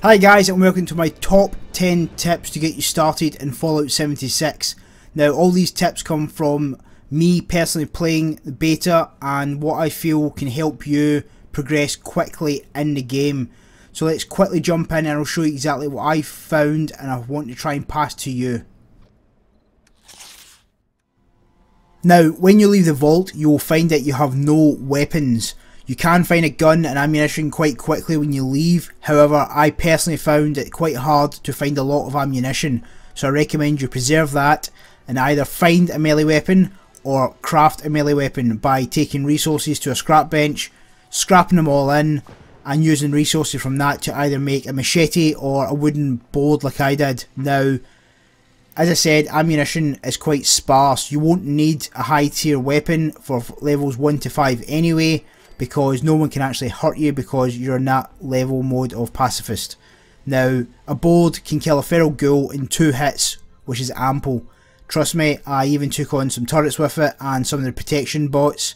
Hi guys, and welcome to my top 10 tips to get you started in Fallout 76. Now all these tips come from me personally playing the beta and what I feel can help you progress quickly in the game. So let's quickly jump in and I'll show you exactly what I found and I want to try and pass to you. Now when you leave the vault you will find that you have no weapons. You can find a gun and ammunition quite quickly when you leave, however I personally found it quite hard to find a lot of ammunition, so I recommend you preserve that and either find a melee weapon or craft a melee weapon by taking resources to a scrap bench, scrapping them all in and using resources from that to either make a machete or a wooden board like I did. Now as I said, ammunition is quite sparse. You won't need a high tier weapon for levels 1 to 5 anyway, because no one can actually hurt you because you're in that level mode of pacifist. Now, a board can kill a feral ghoul in 2 hits, which is ample. Trust me, I even took on some turrets with it and some of the protection bots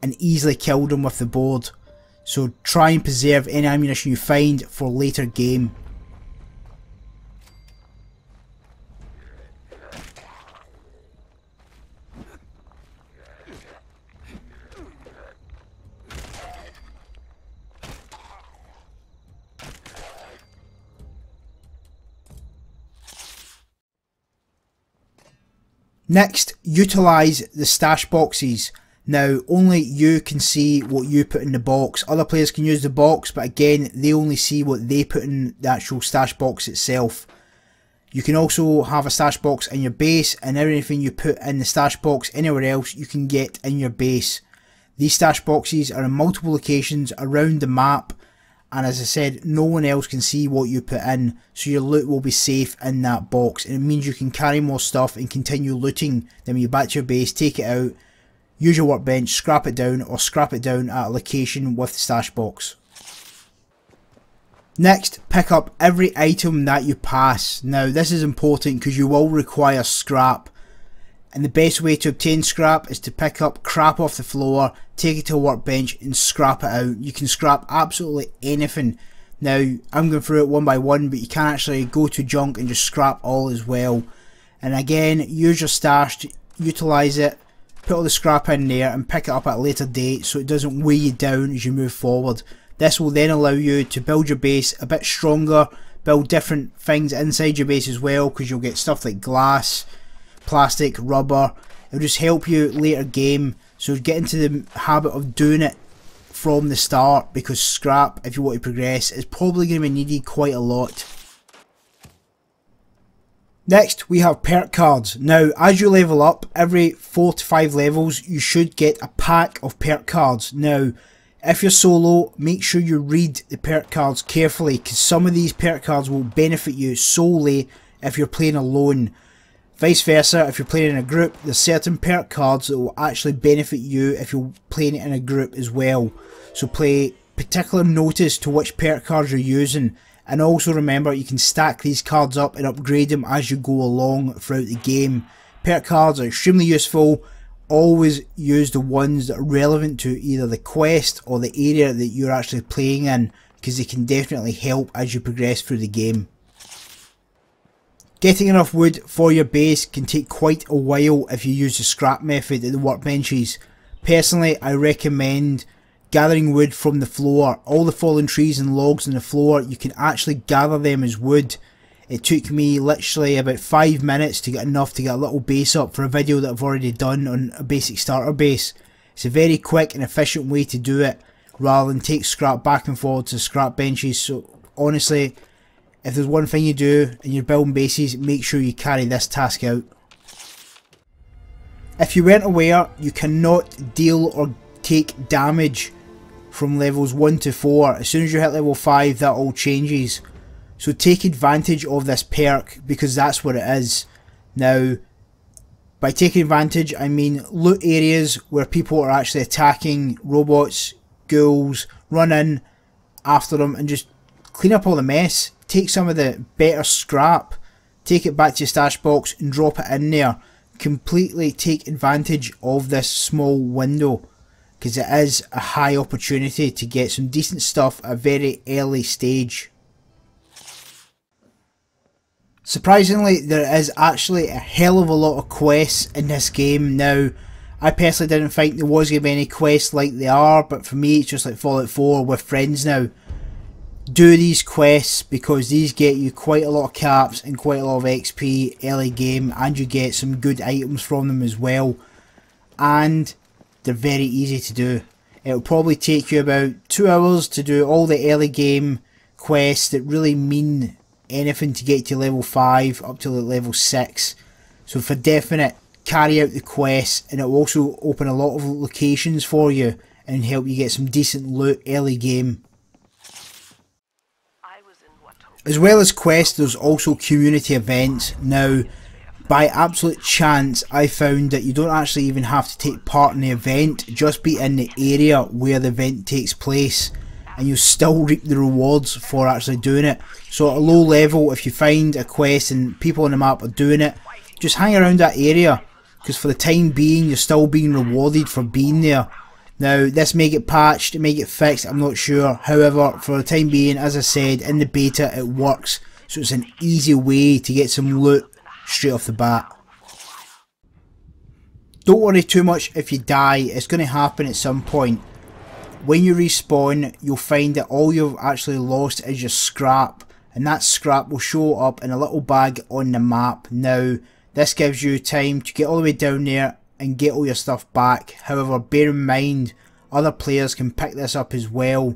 and easily killed them with the board. So try and preserve any ammunition you find for later game. Next, utilise the stash boxes. Now, only you can see what you put in the box. Other players can use the box, but again, they only see what they put in the actual stash box itself. You can also have a stash box in your base, and everything you put in the stash box anywhere else, you can get in your base. These stash boxes are in multiple locations around the map, and as I said, no one else can see what you put in, so your loot will be safe in that box, and it means you can carry more stuff and continue looting. Then when you back to your base, take it out, use your workbench, scrap it down, or scrap it down at a location with the stash box. Next, pick up every item that you pass. Now this is important because you will require scrap. And the best way to obtain scrap is to pick up crap off the floor, take it to a workbench and scrap it out. You can scrap absolutely anything. Now I'm going through it one by one, but you can actually go to junk and just scrap all as well. And again, use your stash to utilise it, put all the scrap in there and pick it up at a later date so it doesn't weigh you down as you move forward. This will then allow you to build your base a bit stronger, build different things inside your base as well, because you'll get stuff like glass, plastic, rubber. It'll just help you later game, so get into the habit of doing it from the start, because scrap, if you want to progress, is probably going to be needed quite a lot. Next we have perk cards. Now as you level up, every 4 to 5 levels you should get a pack of perk cards. Now if you're solo, make sure you read the perk cards carefully, because some of these perk cards will benefit you solely if you're playing alone. Vice versa, if you're playing in a group, there's certain perk cards that will actually benefit you if you're playing it in a group as well. So pay particular notice to which perk cards you're using, and also remember you can stack these cards up and upgrade them as you go along throughout the game. Perk cards are extremely useful. Always use the ones that are relevant to either the quest or the area that you're actually playing in, because they can definitely help as you progress through the game. Getting enough wood for your base can take quite a while if you use the scrap method at the workbenches. Personally, I recommend gathering wood from the floor. All the fallen trees and logs on the floor, you can actually gather them as wood. It took me literally about 5 minutes to get enough to get a little base up for a video that I've already done on a basic starter base. It's a very quick and efficient way to do it, rather than take scrap back and forward to scrap benches. So honestly, if there's one thing you do and you're building bases, make sure you carry this task out. If you weren't aware, you cannot deal or take damage from levels 1 to 4. As soon as you hit level 5, that all changes. So take advantage of this perk, because that's what it is. Now, by taking advantage, I mean loot areas where people are actually attacking robots, ghouls, run in after them and just clean up all the mess. Take some of the better scrap, take it back to your stash box and drop it in there. Completely take advantage of this small window, because it is a high opportunity to get some decent stuff at a very early stage. Surprisingly, there is actually a hell of a lot of quests in this game. Now, I personally didn't think there was going to be any quests like they are, but for me it's just like Fallout 4 with friends now. Do these quests because these get you quite a lot of caps and quite a lot of XP early game, and you get some good items from them as well, and they're very easy to do. It'll probably take you about 2 hours to do all the early game quests that really mean anything to get to level 5 up to level 6. So for definite, carry out the quests, and it will also open a lot of locations for you and help you get some decent loot early game. As well as quests, there's also community events. Now, by absolute chance, I found that you don't actually even have to take part in the event, just be in the area where the event takes place, and you'll still reap the rewards for actually doing it. So at a low level, if you find a quest and people on the map are doing it, just hang around that area, because for the time being you're still being rewarded for being there. Now this may get patched, it may get fixed, I'm not sure. However, for the time being, as I said, in the beta it works, so it's an easy way to get some loot straight off the bat. Don't worry too much if you die, it's going to happen at some point. When you respawn, you'll find that all you've actually lost is your scrap, and that scrap will show up in a little bag on the map. Now, this gives you time to get all the way down there and get all your stuff back. However, bear in mind, other players can pick this up as well,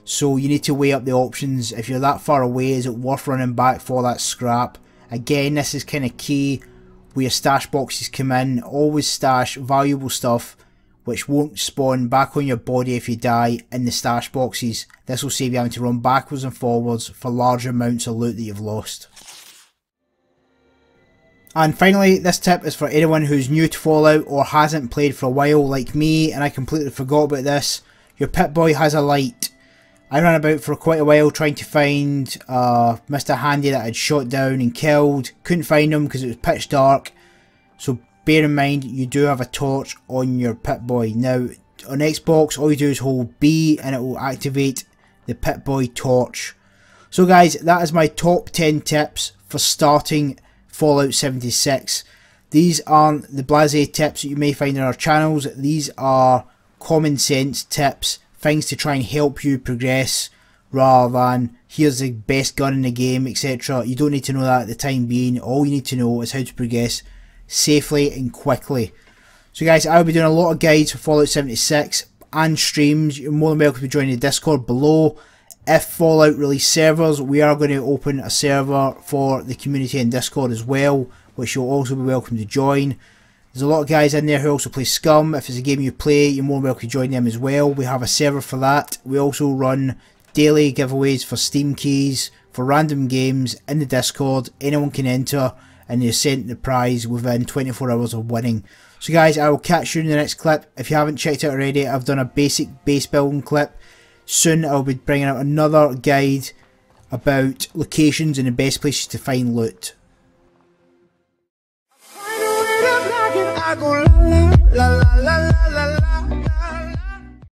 so you need to weigh up the options. If you're that far away, is it worth running back for that scrap? Again, this is kind of key where your stash boxes come in. Always stash valuable stuff which won't spawn back on your body if you die in the stash boxes. This will save you having to run backwards and forwards for large amounts of loot that you've lost. And finally, this tip is for anyone who's new to Fallout or hasn't played for a while like me, and I completely forgot about this. Your Pip-Boy has a light. I ran about for quite a while trying to find Mr. Handy that I'd shot down and killed. Couldn't find him because it was pitch dark. So bear in mind, you do have a torch on your Pip-Boy. Now, on Xbox, all you do is hold B and it will activate the Pip-Boy torch. So guys, that is my top 10 tips for starting Fallout 76. These aren't the blasé tips that you may find in our channels. These are common sense tips, things to try and help you progress, rather than here's the best gun in the game, etc. You don't need to know that at the time being. All you need to know is how to progress safely and quickly. So guys, I'll be doing a lot of guides for Fallout 76 and streams. You're more than welcome to join the Discord below. If Fallout release servers, we are going to open a server for the community in Discord as well, which you'll also be welcome to join. There's a lot of guys in there who also play Scum. If it's a game you play, you're more than welcome to join them as well. We have a server for that. We also run daily giveaways for Steam keys, for random games in the Discord. Anyone can enter and they're sent the prize within 24 hours of winning. So guys, I will catch you in the next clip. If you haven't checked it out already, I've done a basic base building clip. Soon I'll be bringing out another guide about locations and the best places to find loot. I go la la la la la la la.